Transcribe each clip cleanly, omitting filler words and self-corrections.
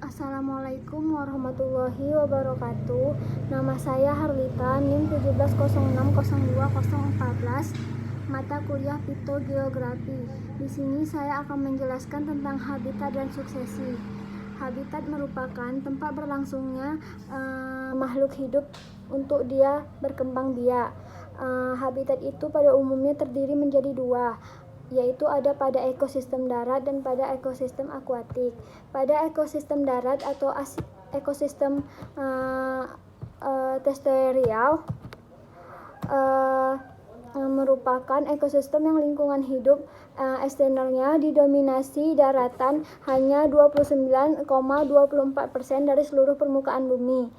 Assalamualaikum warahmatullahi wabarakatuh. Nama saya Harlita, NIM 17060214, mata kuliah Fitogeografi. Di sini saya akan menjelaskan tentang habitat dan suksesi. Habitat merupakan tempat berlangsungnya makhluk hidup untuk dia berkembang biak. Habitat itu pada umumnya terdiri menjadi dua, yaitu ada pada ekosistem darat dan pada ekosistem akuatik. Pada ekosistem darat atau ekosistem terestrial merupakan ekosistem yang lingkungan hidup eksternalnya didominasi daratan, hanya 29,24% dari seluruh permukaan bumi.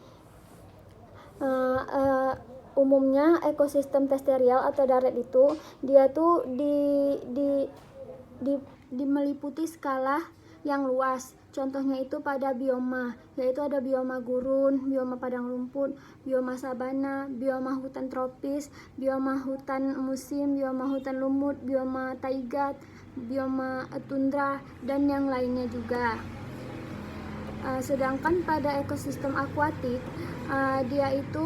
Umumnya ekosistem terestrial atau darat itu dia tuh meliputi skala yang luas. Contohnya itu pada bioma, yaitu ada bioma gurun, bioma padang rumput, bioma sabana, bioma hutan tropis, bioma hutan musim, bioma hutan lumut, bioma taiga, bioma tundra, dan yang lainnya juga. Sedangkan pada ekosistem akuatik, dia itu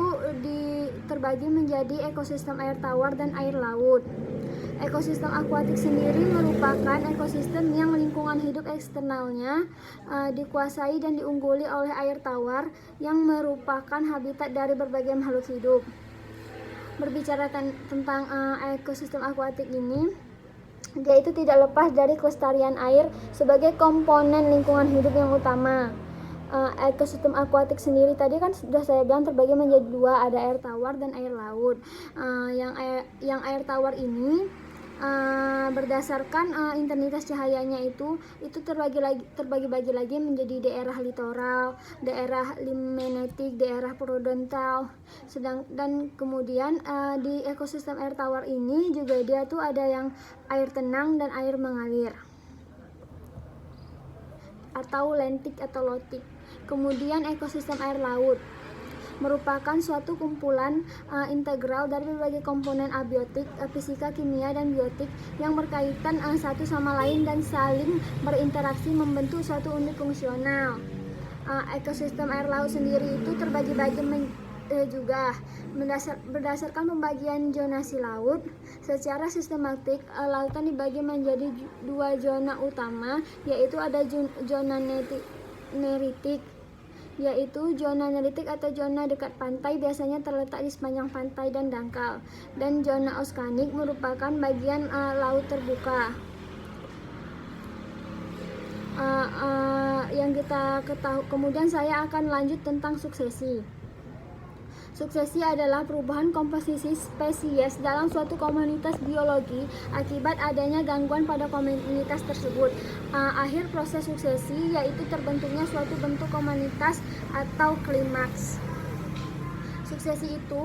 terbagi menjadi ekosistem air tawar dan air laut. Ekosistem akuatik sendiri merupakan ekosistem yang lingkungan hidup eksternalnya dikuasai dan diungguli oleh air tawar yang merupakan habitat dari berbagai makhluk hidup. Berbicara tentang ekosistem akuatik ini, dia itu tidak lepas dari kelestarian air sebagai komponen lingkungan hidup yang utama. Ekosistem akuatik sendiri tadi kan sudah saya bilang terbagi menjadi dua, ada air tawar dan air laut. Yang air tawar ini berdasarkan intensitas cahayanya itu terbagi lagi menjadi daerah litoral, daerah limnetik, daerah prudental. Dan kemudian di ekosistem air tawar ini juga dia tuh ada yang air tenang dan air mengalir, atau lentik atau lotik. Kemudian ekosistem air laut merupakan suatu kumpulan integral dari berbagai komponen abiotik, fisika, kimia, dan biotik yang berkaitan satu sama lain dan saling berinteraksi membentuk suatu unit fungsional. Ekosistem air laut sendiri itu terbagi-bagi juga berdasarkan pembagian zonasi laut secara sistematik. Lautan dibagi menjadi dua zona utama, yaitu ada zona neritik, yaitu zona neritik atau zona dekat pantai, biasanya terletak di sepanjang pantai dan dangkal, dan zona oskanik merupakan bagian laut terbuka. Yang kita ketahui. Kemudian saya akan lanjut tentang suksesi. Suksesi adalah perubahan komposisi spesies dalam suatu komunitas biologi akibat adanya gangguan pada komunitas tersebut. Akhir proses suksesi yaitu terbentuknya suatu bentuk komunitas atau klimaks. Suksesi itu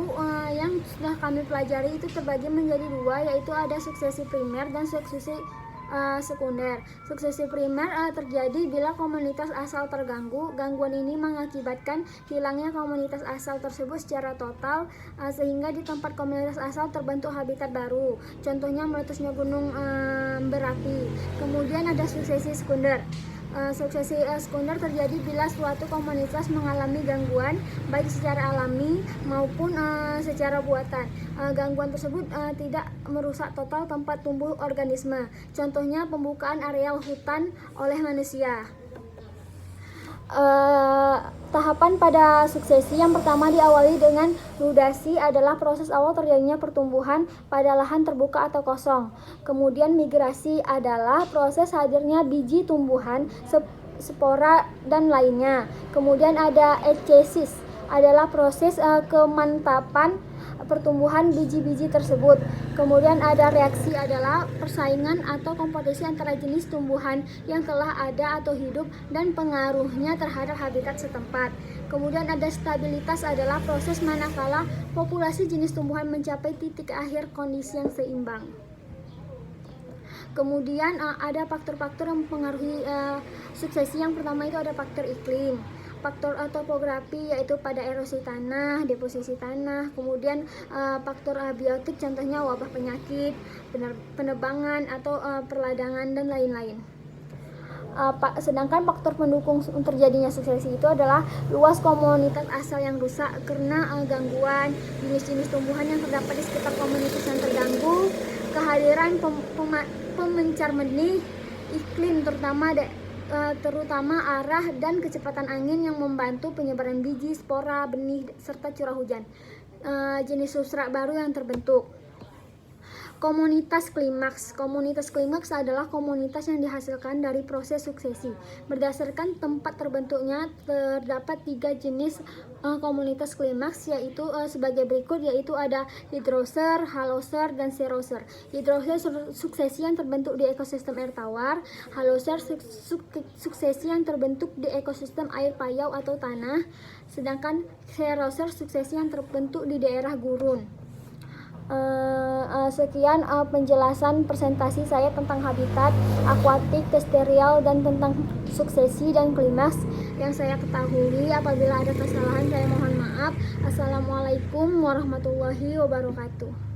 yang sudah kami pelajari itu terbagi menjadi dua, yaitu ada suksesi primer dan suksesi sekunder. Suksesi primer terjadi bila komunitas asal terganggu. Gangguan ini mengakibatkan hilangnya komunitas asal tersebut secara total, sehingga di tempat komunitas asal terbentuk habitat baru. Contohnya meletusnya gunung berapi. Kemudian ada suksesi sekunder. Suksesi sekunder terjadi bila suatu komunitas mengalami gangguan baik secara alami maupun secara buatan. Gangguan tersebut tidak merusak total tempat tumbuh organisme. Contohnya pembukaan areal hutan oleh manusia. Tahapan pada suksesi yang pertama diawali dengan rudasi, adalah proses awal terjadinya pertumbuhan pada lahan terbuka atau kosong. Kemudian migrasi adalah proses hadirnya biji tumbuhan, spora, dan lainnya. Kemudian ada eksesis, adalah proses kemantapan pertumbuhan biji-biji tersebut. Kemudian ada reaksi, adalah persaingan atau kompetisi antara jenis tumbuhan yang telah ada atau hidup dan pengaruhnya terhadap habitat setempat. Kemudian ada stabilitas, adalah proses manakala populasi jenis tumbuhan mencapai titik akhir kondisi yang seimbang. Kemudian ada faktor-faktor yang mempengaruhi suksesi. Yang pertama itu ada faktor iklim, faktor topografi, yaitu pada erosi tanah, deposisi tanah. Kemudian faktor abiotik, contohnya wabah penyakit, penebangan atau perladangan, dan lain-lain. Sedangkan faktor pendukung terjadinya suksesi itu adalah luas komunitas asal yang rusak karena gangguan jenis-jenis tumbuhan yang terdapat di sekitar komunitas yang terganggu, kehadiran pemencar benih, iklim terutama arah dan kecepatan angin yang membantu penyebaran biji, spora, benih, serta curah hujan. Jenis substrat baru yang terbentuk. Komunitas klimaks adalah komunitas yang dihasilkan dari proses suksesi. Berdasarkan tempat terbentuknya, terdapat 3 jenis komunitas klimaks, yaitu sebagai berikut, yaitu ada hidroser, haloser, dan seroser. Hidroser suksesi yang terbentuk di ekosistem air tawar, haloser suksesi yang terbentuk di ekosistem air payau atau tanah, sedangkan seroser suksesi yang terbentuk di daerah gurun. Sekian penjelasan presentasi saya tentang habitat, akuatik, teritorial, dan tentang suksesi dan klimaks yang saya ketahui. Apabila ada kesalahan saya mohon maaf. Assalamualaikum warahmatullahi wabarakatuh.